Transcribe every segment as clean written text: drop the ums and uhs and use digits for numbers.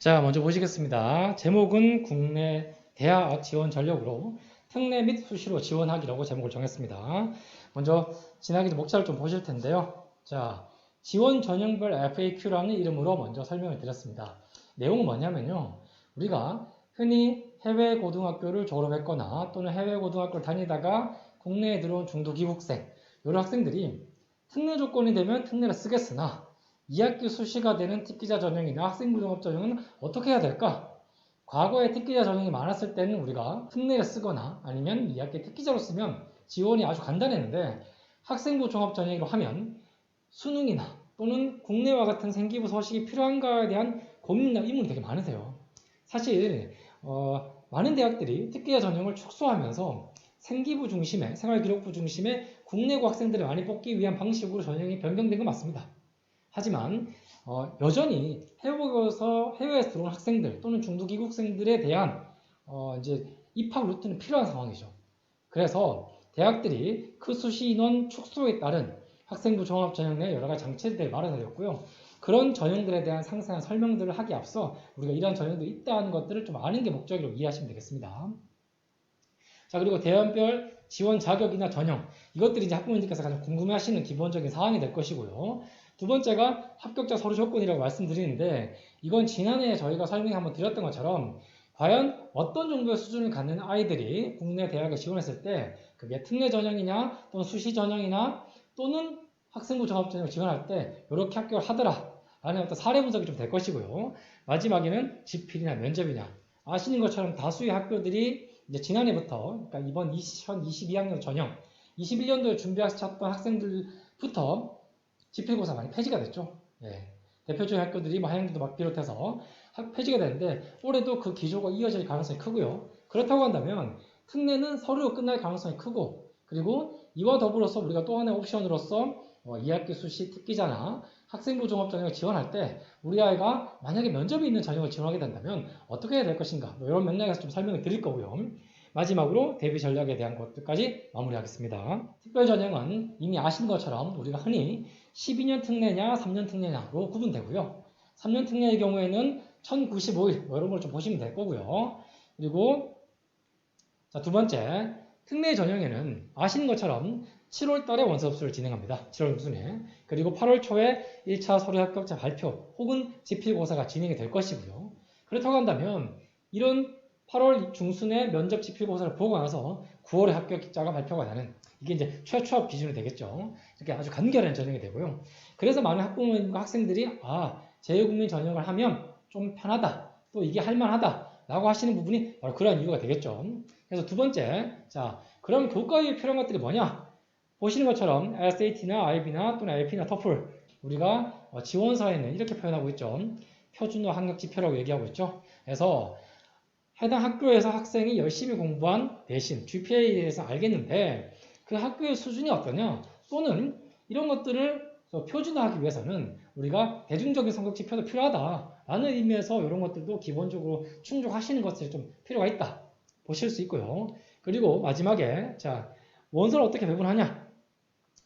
자, 먼저 보시겠습니다. 제목은 국내 대학 지원 전력으로 특례 및 수시로 지원하기라고 제목을 정했습니다. 먼저 진학이 목차를 좀 보실 텐데요. 자, 지원 전형별 FAQ라는 이름으로 먼저 설명을 드렸습니다. 내용은 뭐냐면요. 우리가 흔히 해외 고등학교를 졸업했거나 또는 해외 고등학교를 다니다가 국내에 들어온 중도기국생 이런 학생들이 특례 조건이 되면 특례를 쓰겠으나 2학기 수시가 되는 특기자 전형이나 학생부 종합 전형은 어떻게 해야 될까? 과거에 특기자 전형이 많았을 때는 우리가 특례를 쓰거나 아니면 2학기 특기자로 쓰면 지원이 아주 간단했는데 학생부 종합 전형으로 하면 수능이나 또는 국내와 같은 생기부 서식이 필요한가에 대한 고민이나 의문이 되게 많으세요. 사실 많은 대학들이 특기자 전형을 축소하면서 생기부 중심의 생활기록부 중심의 국내고 학생들을 많이 뽑기 위한 방식으로 전형이 변경된 건 맞습니다. 하지만 여전히 해외에서 들어온 학생들 또는 중도기국생들에 대한 이제 입학 루트는 필요한 상황이죠. 그래서 대학들이 그 수시 인원 축소에 따른 학생부 종합 전형 내 여러 가지 장치들을 마련하였고요. 그런 전형들에 대한 상세한 설명들을 하기 앞서 우리가 이러한 전형들이 있다는 것들을 좀 아는 게 목적으로 이해하시면 되겠습니다. 자, 그리고 대학별 지원 자격이나 전형 이것들이 이제 학부모님께서 가장 궁금해하시는 기본적인 사항이 될 것이고요. 두 번째가 합격자 서류 조건이라고 말씀드리는데 이건 지난해 저희가 설명 한번 드렸던 것처럼 과연 어떤 정도의 수준을 갖는 아이들이 국내 대학에 지원했을 때 그게 특례 전형이냐 또는 수시 전형이나 또는 학생부 종합 전형을 지원할 때 이렇게 합격을 하더라 라는 어떤 사례 분석이 좀 될 것이고요. 마지막에는 지필이나 면접이냐 아시는 것처럼 다수의 학교들이 이제 지난해부터 그러니까 이번 2022학년 전형 21년도에 준비하셨던 학생들부터 지필고사 많이 폐지가 됐죠. 예. 대표적인 학교들이 하양대도 막 비롯해서 폐지가 되는데 올해도 그 기조가 이어질 가능성이 크고요. 그렇다고 한다면 특례는 서류로 끝날 가능성이 크고 그리고 이와 더불어서 우리가 또 하나의 옵션으로서 2학기 수시 특기자나 학생부 종합 전형을 지원할 때 우리 아이가 만약에 면접이 있는 전형을 지원하게 된다면 어떻게 해야 될 것인가 이런 맥락에서 좀 설명을 드릴 거고요. 마지막으로 대비 전략에 대한 것들까지 마무리하겠습니다. 특별 전형은 이미 아시는 것처럼 우리가 흔히 12년 특례냐 3년 특례냐로 구분되고요. 3년 특례의 경우에는 1095일 이런 걸 좀 보시면 될 거고요. 그리고 자, 두 번째 특례 전형에는 아시는 것처럼 7월 달에 원서접수를 진행합니다. 7월 중순에. 그리고 8월 초에 1차 서류 합격자 발표 혹은 지필고사가 진행이 될 것이고요. 그렇다고 한다면 이런 8월 중순에 면접 지필고사를 보고 나서 9월에 합격자가 발표가 나는 이게 이제 최초합 기준이 되겠죠. 이렇게 아주 간결한 전형이 되고요. 그래서 많은 학부모님과 학생들이 제외국민 전형을 하면 좀 편하다. 또 이게 할만하다. 라고 하시는 부분이 바로 그러한 이유가 되겠죠. 그래서 두 번째, 자, 그럼 교과에 필요한 것들이 뭐냐? 보시는 것처럼 SAT나 IB나 또는 LP나 TOEFL 우리가 지원서에는 이렇게 표현하고 있죠. 표준화 학력 지표라고 얘기하고 있죠. 그래서 해당 학교에서 학생이 열심히 공부한 대신 GPA에 대해서 알겠는데 그 학교의 수준이 어떠냐? 또는 이런 것들을 표준화하기 위해서는 우리가 대중적인 성적 지표도 필요하다라는 의미에서 이런 것들도 기본적으로 충족하시는 것이 좀 필요가 있다 보실 수 있고요. 그리고 마지막에 자 원서를 어떻게 배분하냐?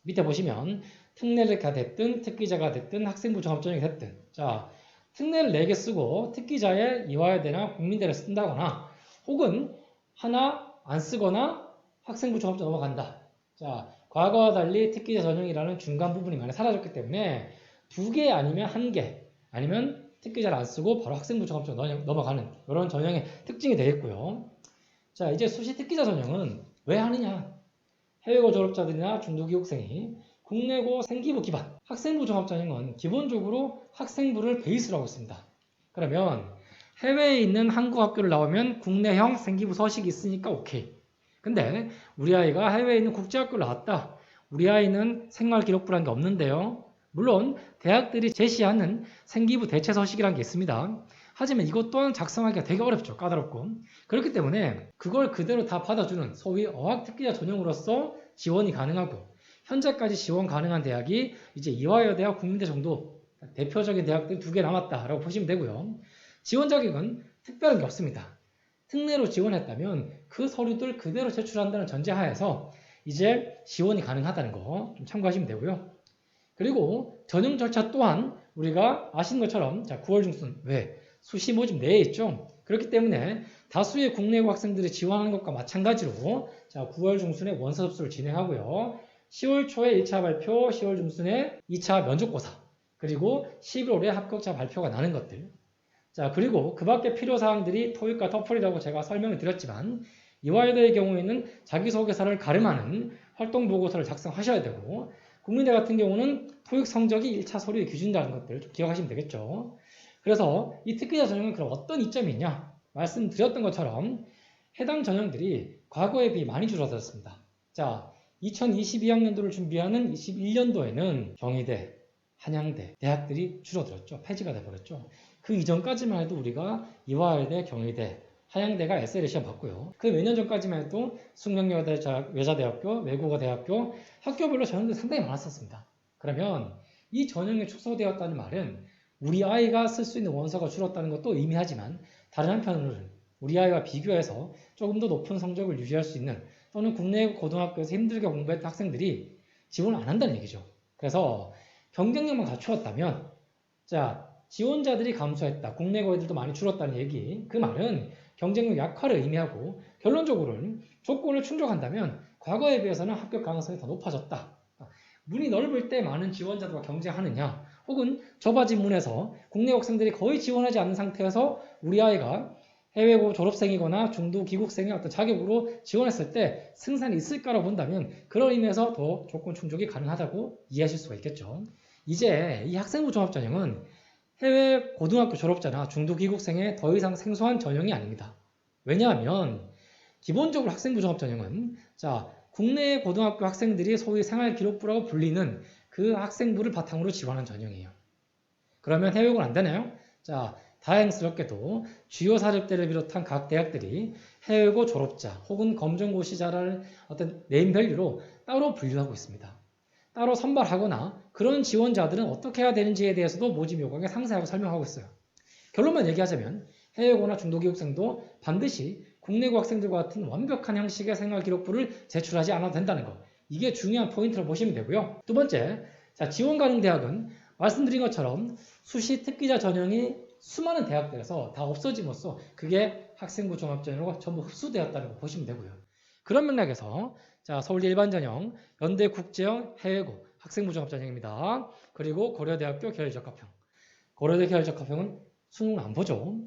밑에 보시면 특례가 됐든 특기자가 됐든 학생부 종합전형이 됐든 자 특례를 4개 쓰고 특기자에 이화여대나 국민대를 쓴다거나 혹은 하나 안 쓰거나 학생부 종합전 넘어간다. 자, 과거와 달리 특기자 전형이라는 중간 부분이 많이 사라졌기 때문에 2개 아니면 1개 아니면 특기자를 안 쓰고 바로 학생부 종합전 넘어가는 이런 전형의 특징이 되겠고요. 자, 이제 수시 특기자 전형은 왜 하느냐? 해외고 졸업자들이나 중도기국생이 국내고 생기부 기반 학생부 종합전형은 기본적으로 학생부를 베이스로 하고 있습니다. 그러면 해외에 있는 한국 학교를 나오면 국내형 생기부 서식이 있으니까 오케이. 근데 우리 아이가 해외에 있는 국제학교를 나왔다. 우리 아이는 생활기록부라는 게 없는데요. 물론 대학들이 제시하는 생기부 대체 서식이라는 게 있습니다. 하지만 이것 또한 작성하기가 되게 어렵죠. 까다롭고. 그렇기 때문에 그걸 그대로 다 받아주는 소위 어학특기자 전형으로서 지원이 가능하고 현재까지 지원 가능한 대학이 이제 이화여대와 국민대 정도 대표적인 대학들이 2개 남았다라고 보시면 되고요. 지원 자격은 특별한 게 없습니다. 특례로 지원했다면 그 서류들 그대로 제출한다는 전제하에서 이제 지원이 가능하다는 거 좀 참고하시면 되고요. 그리고 전형 절차 또한 우리가 아시는 것처럼 자 9월 중순 왜? 수시 모집 내에 있죠. 그렇기 때문에 다수의 국내외 학생들이 지원하는 것과 마찬가지로 자, 9월 중순에 원서 접수를 진행하고요. 10월 초에 1차 발표, 10월 중순에 2차 면접고사, 그리고 11월에 합격자 발표가 나는 것들. 자, 그리고 그 밖에 필요사항들이 토익과 터플이라고 제가 설명을 드렸지만 이화여대의 경우에는 자기소개서를 가름하는 활동보고서를 작성하셔야 되고 국민대 같은 경우는 토익 성적이 1차 서류의 기준이라는 것들 좀 기억하시면 되겠죠. 그래서 이 특기자 전형은 그럼 어떤 이점이 있냐? 말씀드렸던 것처럼 해당 전형들이 과거에 비해 많이 줄어들었습니다. 자, 2022학년도를 준비하는 21년도에는 경희대, 한양대, 대학들이 줄어들었죠. 폐지가 돼버렸죠. 그 이전까지만 해도 우리가 이화여대, 경희대, 한양대가 SL에 시험 봤고요. 그 몇 년 전까지만 해도 숙명여자대학교, 외국어대학교, 학교별로 전형들이 상당히 많았었습니다. 그러면 이 전형이 축소되었다는 말은 우리 아이가 쓸 수 있는 원서가 줄었다는 것도 의미하지만 다른 한편으로는 우리 아이와 비교해서 조금 더 높은 성적을 유지할 수 있는 또는 국내 고등학교에서 힘들게 공부했던 학생들이 지원을 안 한다는 얘기죠. 그래서 경쟁력만 갖추었다면 자, 지원자들이 감소했다. 국내 고애들도 많이 줄었다는 얘기. 그 말은 경쟁력 약화를 의미하고 결론적으로는 조건을 충족한다면 과거에 비해서는 합격 가능성이 더 높아졌다. 문이 넓을 때 많은 지원자들과 경쟁하느냐 혹은 좁아진 문에서 국내 학생들이 거의 지원하지 않는 상태에서 우리 아이가 해외고 졸업생이거나 중도 귀국생의 어떤 자격으로 지원했을 때 승산이 있을까라고 본다면 그런 의미에서 더 조건 충족이 가능하다고 이해하실 수가 있겠죠. 이제 이 학생부 종합전형은 해외 고등학교 졸업자나 중도 귀국생의 더 이상 생소한 전형이 아닙니다. 왜냐하면 기본적으로 학생부 종합전형은 자, 국내 고등학교 학생들이 소위 생활기록부라고 불리는 그 학생부를 바탕으로 지원하는 전형이에요. 그러면 해외고는 안 되나요? 자, 다행스럽게도 주요 사립대를 비롯한 각 대학들이 해외고 졸업자 혹은 검정고시자를 어떤 네임밸류로 따로 분류하고 있습니다. 따로 선발하거나 그런 지원자들은 어떻게 해야 되는지에 대해서도 모집 요강에 상세하게 설명하고 있어요. 결론만 얘기하자면 해외고나 중도교육생도 반드시 국내고 학생들과 같은 완벽한 형식의 생활기록부를 제출하지 않아도 된다는 것. 이게 중요한 포인트로 보시면 되고요. 두 번째, 자, 지원 가능 대학은 말씀드린 것처럼 수시 특기자 전형이 수많은 대학들에서 다 없어짐으로써 그게 학생부 종합전형으로 전부 흡수되었다는 거 보시면 되고요. 그런 맥락에서 자, 서울대 일반전형, 연대 국제형, 해외고, 학생부 종합전형입니다. 그리고 고려대학교 계열적합형. 고려대 계열적합형은 수능 안 보죠.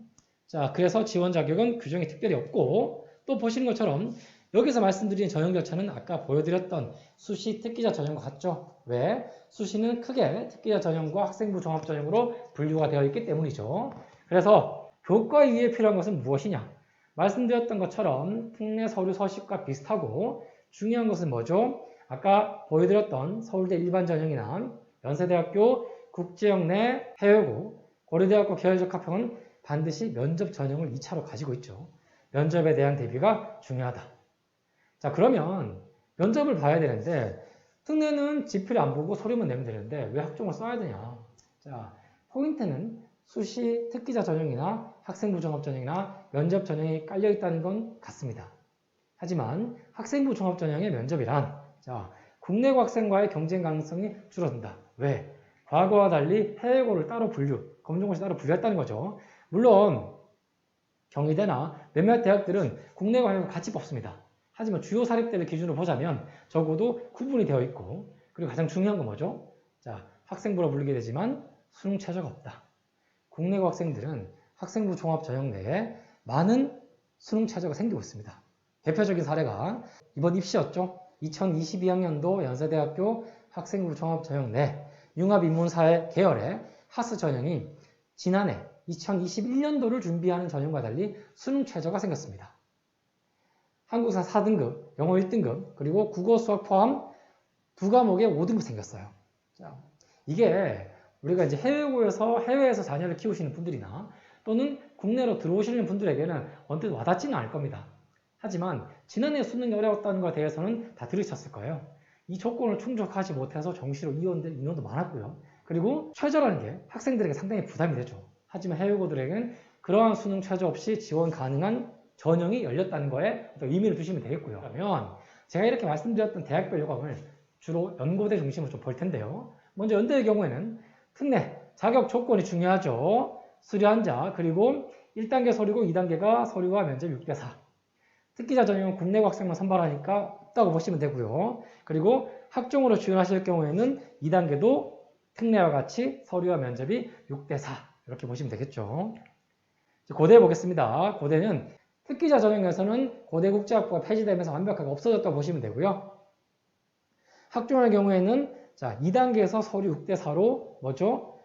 자, 그래서 지원 자격은 규정이 특별히 없고 또 보시는 것처럼 여기서 말씀드린 전형 절차는 아까 보여드렸던 수시 특기자 전형과 같죠. 왜? 수시는 크게 특기자 전형과 학생부 종합전형으로 분류가 되어 있기 때문이죠. 그래서 교과 이후에 필요한 것은 무엇이냐? 말씀드렸던 것처럼 특례 서류 서식과 비슷하고 중요한 것은 뭐죠? 아까 보여드렸던 서울대 일반전형이나 연세대학교 국제형 내 해외고 고려대학교 계열적합형은 반드시 면접 전형을 2차로 가지고 있죠. 면접에 대한 대비가 중요하다. 자, 그러면 면접을 봐야 되는데 특례는 지필 안 보고 서류만 내면 되는데 왜 학종을 써야 되냐? 자, 포인트는 수시 특기자 전형이나 학생부 종합 전형이나 면접 전형이 깔려 있다는 건 같습니다. 하지만 학생부 종합 전형의 면접이란 자, 국내고 학생과의 경쟁 가능성이 줄어든다. 왜? 과거와 달리 해외고를 따로 분류, 검정고시 따로 분류했다는 거죠. 물론 경희대나 몇몇 대학들은 국내고 해외고 같이 뽑습니다. 하지만 주요 사립대를 기준으로 보자면 적어도 구분이 되어 있고 그리고 가장 중요한 건 뭐죠? 자, 학생부로 불리게 되지만 수능 최저가 없다. 국내고 학생들은 학생부 종합 전형 내에 많은 수능 최저가 생기고 있습니다. 대표적인 사례가 이번 입시였죠. 2022학년도 연세대학교 학생부 종합 전형 내 융합인문사회 계열의 하스 전형이 지난해 2021년도를 준비하는 전형과 달리 수능 최저가 생겼습니다. 한국사 4등급, 영어 1등급, 그리고 국어 수학 포함 두 과목에 5등급 생겼어요. 자, 이게 우리가 이제 해외에서 자녀를 키우시는 분들이나 또는 국내로 들어오시는 분들에게는 언뜻 와닿지는 않을 겁니다. 하지만 지난해 수능이 어려웠다는 것에 대해서는 다 들으셨을 거예요. 이 조건을 충족하지 못해서 정시로 이원된 인원도 많았고요. 그리고 최저라는 게 학생들에게 상당히 부담이 되죠. 하지만 해외고들에게는 그러한 수능 최저 없이 지원 가능한 전형이 열렸다는 거에 의미를 두시면 되겠고요. 그러면 제가 이렇게 말씀드렸던 대학별 요강을 주로 연고대 중심으로 좀 볼 텐데요. 먼저 연대의 경우에는 특례, 자격 조건이 중요하죠. 수료한 자, 그리고 1단계 서류고 2단계가 서류와 면접 6대4. 특기자 전형은 국내 학생만 선발하니까 없다고 보시면 되고요. 그리고 학종으로 지원하실 경우에는 2단계도 특례와 같이 서류와 면접이 6대4 이렇게 보시면 되겠죠. 고대 보겠습니다. 고대는 특기자 전형에서는 고대국제학부가 폐지되면서 완벽하게 없어졌다고 보시면 되고요. 학종의 경우에는 자 2단계에서 서류 6대4로 뭐죠?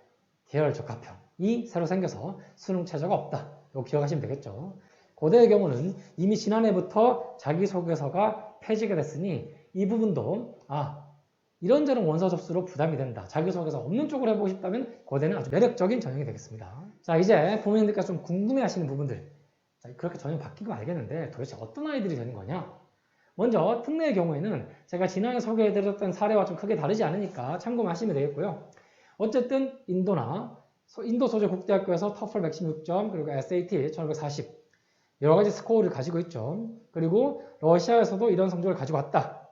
계열 적합형이 새로 생겨서 수능 최저가 없다. 이거 기억하시면 되겠죠. 고대의 경우는 이미 지난해부터 자기소개서가 폐지가 됐으니 이 부분도 이런저런 원서 접수로 부담이 된다. 자기소개서 없는 쪽으로 해보고 싶다면 고대는 아주 매력적인 전형이 되겠습니다. 자, 이제 부모님들께서 좀 궁금해하시는 부분들. 자, 그렇게 전형 바뀌고 알겠는데 도대체 어떤 아이들이 되는 거냐? 먼저 특례의 경우에는 제가 지난해 소개해드렸던 사례와 좀 크게 다르지 않으니까 참고하시면 되겠고요. 어쨌든 인도 소재 국대학교에서 터플 116점 그리고 SAT 1540 여러 가지 스코어를 가지고 있죠. 그리고 러시아에서도 이런 성적을 가지고 왔다.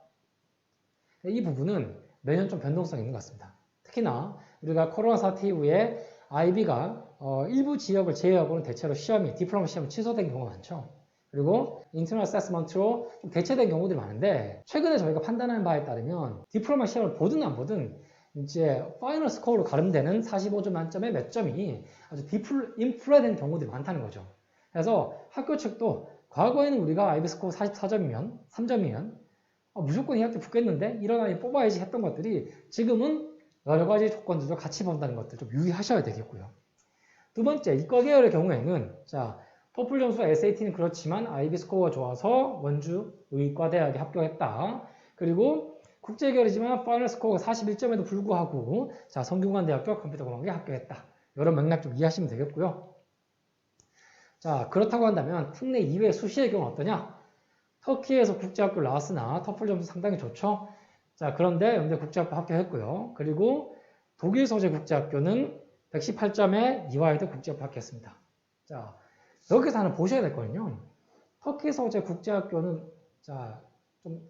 이 부분은 매년 좀 변동성이 있는 것 같습니다. 특히나 우리가 코로나 사태 이후에 IB가 일부 지역을 제외하고는 대체로 디플로마 시험이 취소된 경우가 많죠. 그리고 인터널 어세스먼트로 좀 대체된 경우들이 많은데 최근에 저희가 판단한 바에 따르면 디플로마 시험을 보든 안 보든 이제 파이널 스코어로 가름되는 45점 만점의 몇 점이 아주 인플레된 경우들이 많다는 거죠. 그래서 학교 측도 과거에는 우리가 IB 스코어 44점이면 3점이면 무조건 이 학교 붙겠는데 이런 아이 뽑아야지 했던 것들이 지금은 여러 가지 조건들도 같이 본다는 것들 좀 유의하셔야 되겠고요. 두 번째, 이과 계열의 경우에는 자 토플 점수 SAT는 그렇지만 IB 스코어가 좋아서 원주 의과대학에 합격했다. 그리고 국제 계열이지만 파이널 스코어가 41점에도 불구하고 자 성균관대학교 컴퓨터공학에 합격했다. 이런 맥락 좀 이해하시면 되겠고요. 자 그렇다고 한다면 특례 이외의 수시의 경우는 어떠냐? 터키에서 국제학교를 나왔으나 터플 점수 상당히 좋죠. 자 그런데 연대 국제학교 합격했고요. 그리고 독일 소재 국제학교는 118점에 이화여대 국제학교 합격했습니다. 자 여기서 하나 보셔야 될 거는요. 터키 소재 국제학교는 자 좀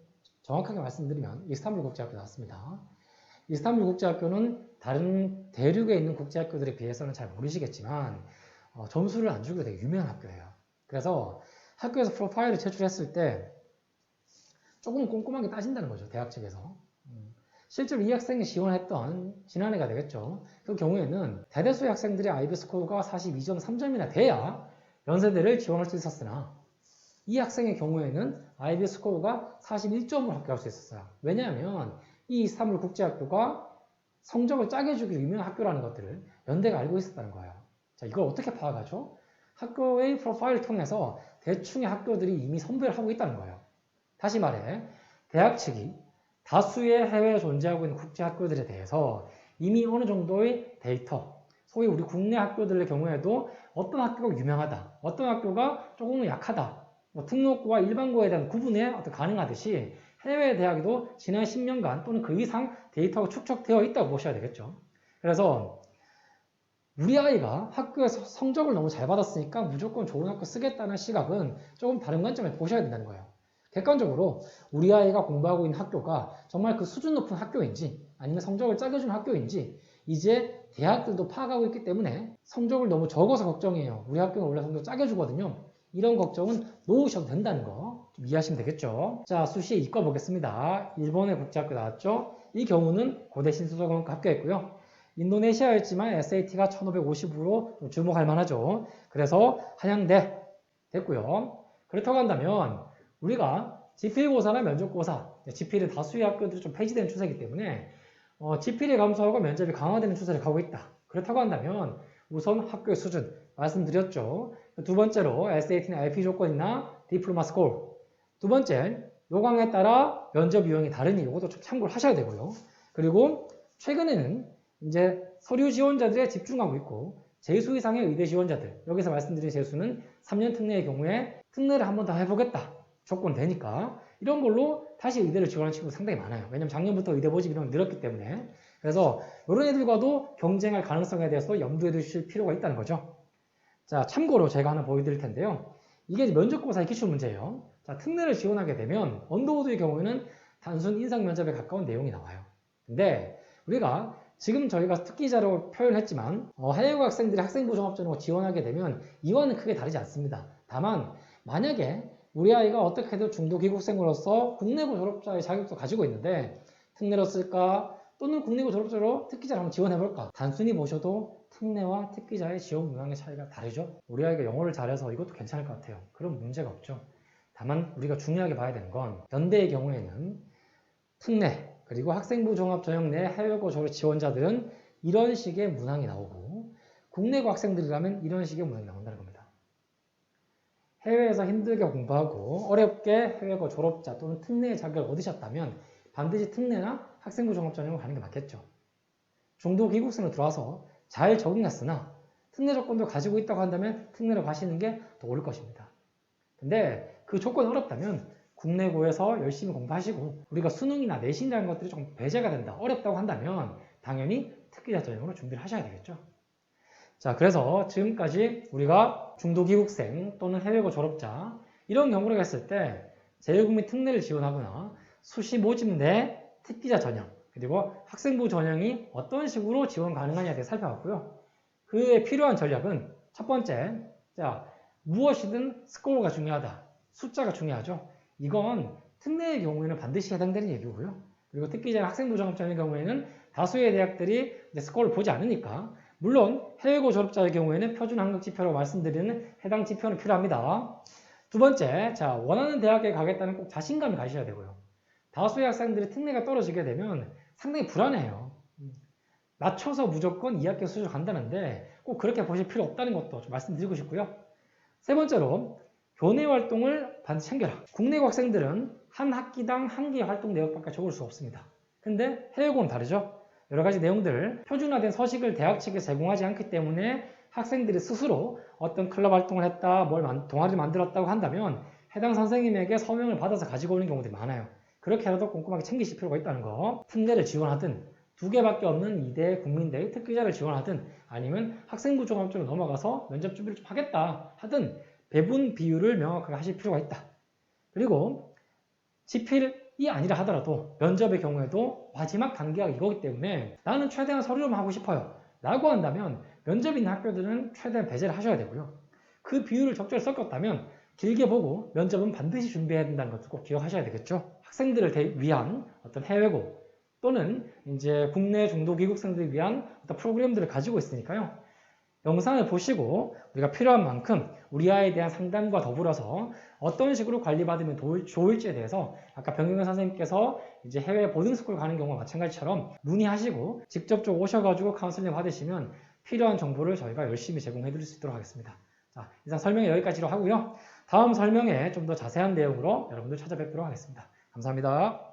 정확하게 말씀드리면 이스탄불 국제학교 나왔습니다. 이스탄불 국제학교는 다른 대륙에 있는 국제학교들에 비해서는 잘 모르시겠지만 점수를 안 주고 되게 유명한 학교예요. 그래서 학교에서 프로파일을 제출했을 때 조금 꼼꼼하게 따진다는 거죠. 대학 측에서. 실제로 이 학생이 지원했던 지난해가 되겠죠. 그 경우에는 대다수의 학생들이 IB 스코어가 42점 3점이나 돼야 연세대를 지원할 수 있었으나 이 학생의 경우에는 IB 스코어가 41점으로 합격할 수 있었어요. 왜냐하면 이 이스탄불 국제학교가 성적을 짜게 주기로 유명한 학교라는 것들을 연대가 알고 있었다는 거예요. 자, 이걸 어떻게 파악하죠? 학교의 프로파일을 통해서 대충의 학교들이 이미 선별을 하고 있다는 거예요. 다시 말해, 대학 측이 다수의 해외에 존재하고 있는 국제학교들에 대해서 이미 어느 정도의 데이터, 소위 우리 국내 학교들의 경우에도 어떤 학교가 유명하다, 어떤 학교가 조금 약하다, 특목고와 일반고에 대한 구분이 가능하듯이 해외 대학에도 지난 10년간 또는 그 이상 데이터가 축적되어 있다고 보셔야 되겠죠. 그래서 우리 아이가 학교에서 성적을 너무 잘 받았으니까 무조건 좋은 학교 쓰겠다는 시각은 조금 다른 관점에 보셔야 된다는 거예요. 객관적으로 우리 아이가 공부하고 있는 학교가 정말 그 수준 높은 학교인지 아니면 성적을 짜게 주는 학교인지 이제 대학들도 파악하고 있기 때문에 성적을 너무 적어서 걱정해요. 우리 학교는 원래 성적 짜게 주거든요. 이런 걱정은 놓으셔도 된다는 거 좀 이해하시면 되겠죠. 자, 수시에 이과 보겠습니다. 일본의 국제학교 나왔죠. 이 경우는 고대 신수저공학과 합격했고요. 인도네시아였지만 SAT가 1550으로 주목할 만하죠. 그래서 한양대 됐고요. 그렇다고 한다면 우리가 지필고사나 면접고사, 지필의 다수의 학교들이 좀 폐지되는 추세이기 때문에 지필이 감소하고 면접이 강화되는 추세를 가고 있다. 그렇다고 한다면 우선 학교의 수준 말씀드렸죠. 두 번째로 SAT나 IP 조건이나 디플로마 스코어. 두 번째, 요강에 따라 면접 유형이 다르니 이것도 좀 참고를 하셔야 되고요. 그리고 최근에는 이제 서류 지원자들에 집중하고 있고 재수 이상의 의대 지원자들, 여기서 말씀드린 재수는 3년 특례의 경우에 특례를 한 번 더 해보겠다. 조건 되니까 이런 걸로 다시 의대를 지원하는 친구가 상당히 많아요. 왜냐면 작년부터 의대 모집 이런 게 늘었기 때문에. 그래서 이런 애들과도 경쟁할 가능성에 대해서 염두에 두실 필요가 있다는 거죠. 자, 참고로 제가 하나 보여드릴 텐데요. 이게 면접고사의 기출문제예요. 자, 특례를 지원하게 되면 언더우드의 경우에는 단순 인상 면접에 가까운 내용이 나와요. 근데 우리가 지금 저희가 특기자로 표현했지만 해외국 학생들이 학생부 종합전형을 지원하게 되면 이와는 크게 다르지 않습니다. 다만 만약에 우리 아이가 어떻게 해도 중도 귀국생으로서 국내고 졸업자의 자격도 가지고 있는데 특례로 쓸까 또는 국내고 졸업자로 특기자를 한번 지원해볼까? 단순히 보셔도 특례와 특기자의 지원 문항의 차이가 다르죠. 우리 아이가 영어를 잘해서 이것도 괜찮을 것 같아요. 그런 문제가 없죠. 다만 우리가 중요하게 봐야 되는 건 연대의 경우에는 특례 그리고 학생부 종합 전형 내 해외고 졸업 지원자들은 이런 식의 문항이 나오고 국내고 학생들이라면 이런 식의 문항이 나온다는 겁니다. 해외에서 힘들게 공부하고 어렵게 해외고 졸업자 또는 특례의 자격을 얻으셨다면 반드시 특례나 학생부 종합 전형을 가는 게 맞겠죠. 중도 귀국생으로 들어와서 잘 적응했으나 특례 조건도 가지고 있다고 한다면 특례로 가시는 게 더 옳을 것입니다. 근데 그 조건이 어렵다면 국내고에서 열심히 공부하시고 우리가 수능이나 내신이라는 것들이 조금 배제가 된다, 어렵다고 한다면 당연히 특기자 전형으로 준비를 하셔야 되겠죠. 자, 그래서 지금까지 우리가 중도 귀국생 또는 해외고 졸업자 이런 경우를 했을 때 제일국 및 특례를 지원하거나 수시 모집 내 특기자 전형 그리고 학생부 전형이 어떤 식으로 지원 가능하냐에 대해 살펴봤고요. 그에 필요한 전략은 첫 번째, 자, 무엇이든 스코어가 중요하다. 숫자가 중요하죠. 이건 특례의 경우에는 반드시 해당되는 얘기고요. 그리고 특기자 학생부 종합전형의 경우에는 다수의 대학들이 스코어를 보지 않으니까 물론 해외고 졸업자의 경우에는 표준 학력 지표라고 말씀드리는 해당 지표는 필요합니다. 두 번째, 자, 원하는 대학에 가겠다는 꼭 자신감이 가셔야 되고요. 다수의 학생들이 특례가 떨어지게 되면 상당히 불안해요. 낮춰서 무조건 2학기 수준으로 간다는데 꼭 그렇게 보실 필요 없다는 것도 좀 말씀드리고 싶고요. 세 번째로 교내 활동을 반드시 챙겨라. 국내고 학생들은 한 학기당 한 개의 활동 내역밖에 적을 수 없습니다. 근데 해외고는 다르죠. 여러 가지 내용들을 표준화된 서식을 대학 측에 제공하지 않기 때문에 학생들이 스스로 어떤 클럽 활동을 했다, 동아리를 만들었다고 한다면 해당 선생님에게 서명을 받아서 가지고 오는 경우들이 많아요. 그렇게라도 꼼꼼하게 챙기실 필요가 있다는 거. 특례를 지원하든 두 개밖에 없는 이대 국민대의 특기자를 지원하든 아니면 학생부 종합적으로 넘어가서 면접 준비를 좀 하겠다 하든 배분 비율을 명확하게 하실 필요가 있다. 그리고 지필이 아니라 하더라도 면접의 경우에도 마지막 단계가 이거기 때문에 나는 최대한 서류로만 하고 싶어요 라고 한다면 면접 있는 학교들은 최대한 배제를 하셔야 되고요. 그 비율을 적절히 섞었다면 길게 보고 면접은 반드시 준비해야 된다는 것도 꼭 기억하셔야 되겠죠. 학생들을 위한 어떤 해외고 또는 이제 국내 중도 귀국생들을 위한 어떤 프로그램들을 가지고 있으니까요. 영상을 보시고 우리가 필요한 만큼 우리 아이에 대한 상담과 더불어서 어떤 식으로 관리받으면 좋을지에 대해서 아까 변경현 선생님께서 이제 해외 보딩스쿨 가는 경우와 마찬가지처럼 문의하시고 직접적으로 오셔가지고 카운슬링 받으시면 필요한 정보를 저희가 열심히 제공해 드릴 수 있도록 하겠습니다. 자, 이상 설명은 여기까지로 하고요. 다음 설명에 좀 더 자세한 내용으로 여러분들 찾아뵙도록 하겠습니다. 감사합니다.